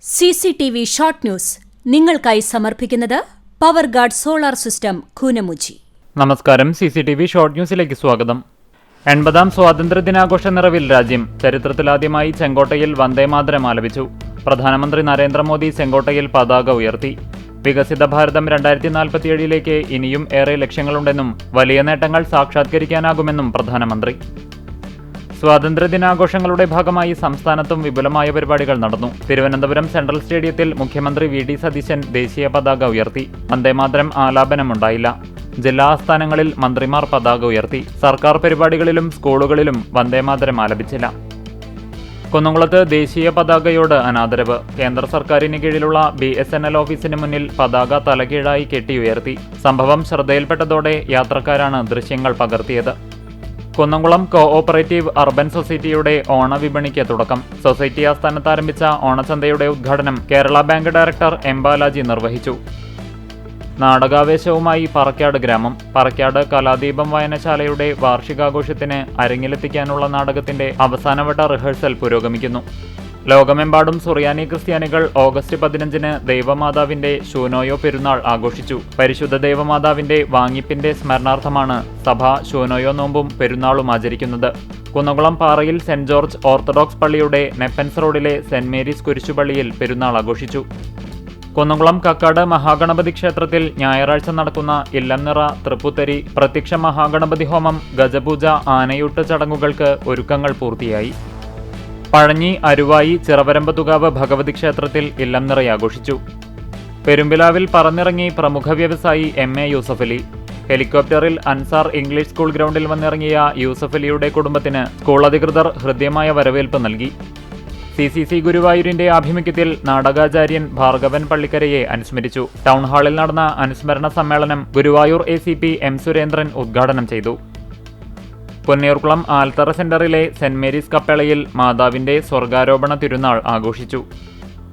CCTV short news നിങ്ങൾക്കായി സമർപ്പിക്കുന്നത് power guard solar system Koonamuchi. നമസ്കാരം. CCTV ഷോർട്ട് ന്യൂസിലേക്ക് സ്വാഗതം. 80ാം സ്വാതന്ത്ര്യദിനാഘോഷ നിറവിൽ രാജ്യം. ചരിത്രത്തിലാദ്യമായി ചെങ്കോട്ടയിൽ വന്ദേമാതരം ആലപിച്ചു. പ്രധാനമന്ത്രി നരേന്ദ്രമോദി ചെങ്കോട്ടയിൽ പതാക ഉയർത്തി. വികസിത ഭാരതം 2047ലേക്ക് ഇനിയും ഏറെ ലക്ഷ്യങ്ങളുണ്ടെന്നും വലിയ നേട്ടങ്ങൾ സാക്ഷാത്കരിക്കാനാകുമെന്നും പ്രധാനമന്ത്രി. സ്വാതന്ത്ര്യദിനാഘോഷങ്ങളുടെ ഭാഗമായി സംസ്ഥാനത്തും വിപുലമായ പരിപാടികൾ നടന്നു. തിരുവനന്തപുരം സെൻട്രൽ സ്റ്റേഡിയത്തിൽ മുഖ്യമന്ത്രി VD സതീശൻ ദേശീയ പതാക ഉയർത്തി. വന്ദേമാതരം ആലാപനമുണ്ടായില്ല. ജില്ലാ ആസ്ഥാനങ്ങളിൽ മന്ത്രിമാർ പതാക ഉയർത്തി. സർക്കാർ പരിപാടികളിലും സ്കൂളുകളിലും വന്ദേമാതരം ആലപിച്ചില്ല. കുന്നംകുളത്ത് ദേശീയ പതാകയോട് അനാദരവ്. കേന്ദ്ര സർക്കാരിന് കീഴിലുള്ള BSNL ഓഫീസിന് മുന്നിൽ പതാക തലകീഴായി കെട്ടിയുയർത്തി. സംഭവം ശ്രദ്ധയിൽപ്പെട്ടതോടെ യാത്രക്കാരാണ് ദൃശ്യങ്ങൾ പകർത്തിയത്. കുന്നംകുളം കോഓപ്പറേറ്റീവ് അർബൻ സൊസൈറ്റിയുടെ ഓണവിപണിക്ക് തുടക്കം. സൊസൈറ്റി ആസ്ഥാനത്ത് ആരംഭിച്ച ഓണച്ചന്തയുടെ ഉദ്ഘാടനം Kerala bank director M. Balaji നിർവഹിച്ചു. നാടകാവേശവുമായി പറക്കാട് ഗ്രാമം. പറക്കാട് കലാദീപം വായനശാലയുടെ വാർഷികാഘോഷത്തിന് അരങ്ങിലെത്തിക്കാനുള്ള നാടകത്തിന്റെ അവസാനവട്ട റിഹേഴ്സൽ പുരോഗമിക്കുന്നു. ലോകമെമ്പാടും സുറിയാനി ക്രിസ്ത്യാനികൾ ഓഗസ്റ്റ് 15-ന് ദൈവമാതാവിന്റെ ശൂനോയോ പെരുന്നാൾ ആഘോഷിച്ചു. പരിശുദ്ധ ദൈവമാതാവിന്റെ വാങ്ങിപ്പിന്റെ സ്മരണാർത്ഥമാണ് സഭ ശൂനോയോ നോമ്പും പെരുന്നാളും ആചരിക്കുന്നത്. കുന്നംകുളം പാറയിൽ സെന്റ് ജോർജ് ഓർത്തഡോക്സ് പള്ളിയുടെ നെപ്പൻസ് റോഡിലെ സെന്റ് മേരീസ് കുരിശുപള്ളിയിൽ പെരുന്നാൾ ആഘോഷിച്ചു. കുന്നംകുളം കക്കാട് മഹാഗണപതി ക്ഷേത്രത്തിൽ ഞായറാഴ്ച നടക്കുന്ന ഇല്ലംനിറ, തൃപ്പുത്തരി, പ്രത്യക്ഷ മഹാഗണപതി ഹോമം, ഗജപൂജ, ആനയൂട്ട് ചടങ്ങുകൾക്ക് ഒരുക്കങ്ങൾ പൂർത്തിയായി. പഴഞ്ഞി, അരുവായി, ചിറവരമ്പത്തുകാവ് ഭഗവതി ക്ഷേത്രത്തിൽ ഇല്ലംനിറ ആഘോഷിച്ചു. പെരുമ്പിലാവിൽ പറന്നിറങ്ങി പ്രമുഖ വ്യവസായി MA യൂസഫലി. ഹെലികോപ്റ്ററിൽ അൻസാർ ഇംഗ്ലീഷ് സ്കൂൾ ഗ്രൗണ്ടിൽ വന്നിറങ്ങിയ യൂസഫലിയുടെ കുടുംബത്തിന് സ്കൂൾ അധികൃതർ ഹൃദ്യമായ വരവേൽപ്പ് നൽകി. CCC ഗുരുവായൂരിന്റെ ആഭിമുഖ്യത്തിൽ നാടകാചാര്യൻ ഭാർഗവൻ പള്ളിക്കരയെ അനുസ്മരിച്ചു. ടൗൺഹാളിൽ നടന്ന അനുസ്മരണ സമ്മേളനം ഗുരുവായൂർ ACP M. സുരേന്ദ്രൻ ഉദ്ഘാടനം ചെയ്തു. പൊന്നിയൂർക്കുളം ആൽത്തറ സെന്ററിലെ സെന്റ് മേരീസ് കപ്പേളയിൽ മാതാവിന്റെ സ്വർഗാരോപണ തിരുനാൾ ആഘോഷിച്ചു.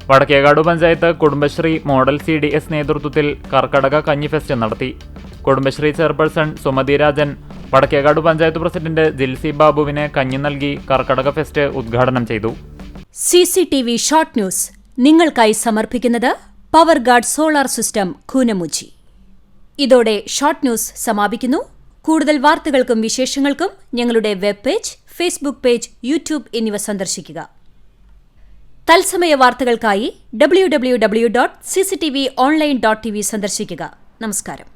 വടക്കേകാട് പഞ്ചായത്ത് കുടുംബശ്രീ മോഡൽ CDS നേതൃത്വത്തിൽ കർക്കടക കഞ്ഞിഫെസ്റ്റ് നടത്തി. കുടുംബശ്രീ ചെയർപേഴ്സൺ സുമതി രാജൻ വടക്കേകാട് പഞ്ചായത്ത് പ്രസിഡന്റ് ജിൽസി ബാബുവിന് കഞ്ഞി നൽകി കർക്കടക ഫെസ്റ്റ് ഉദ്ഘാടനം ചെയ്തു. CCTV ഷോർട്ട് ന്യൂസ് നിങ്ങൾക്കായി സമർപ്പിക്കുന്നത് power guard solar system Koonamuchi. ഇതോടെ ഷോർട്ട് ന്യൂസ് സമാപിക്കുന്നു. കൂടുതൽ വാർത്തകൾക്കും വിശേഷങ്ങൾക്കും ഞങ്ങളുടെ web page, Facebook page, YouTube എന്നിവ സന്ദർശിക്കുക. തത്സമയ വാർത്തകൾക്കായി www.cctv online.tv സന്ദർശിക്കുക. നമസ്കാരം.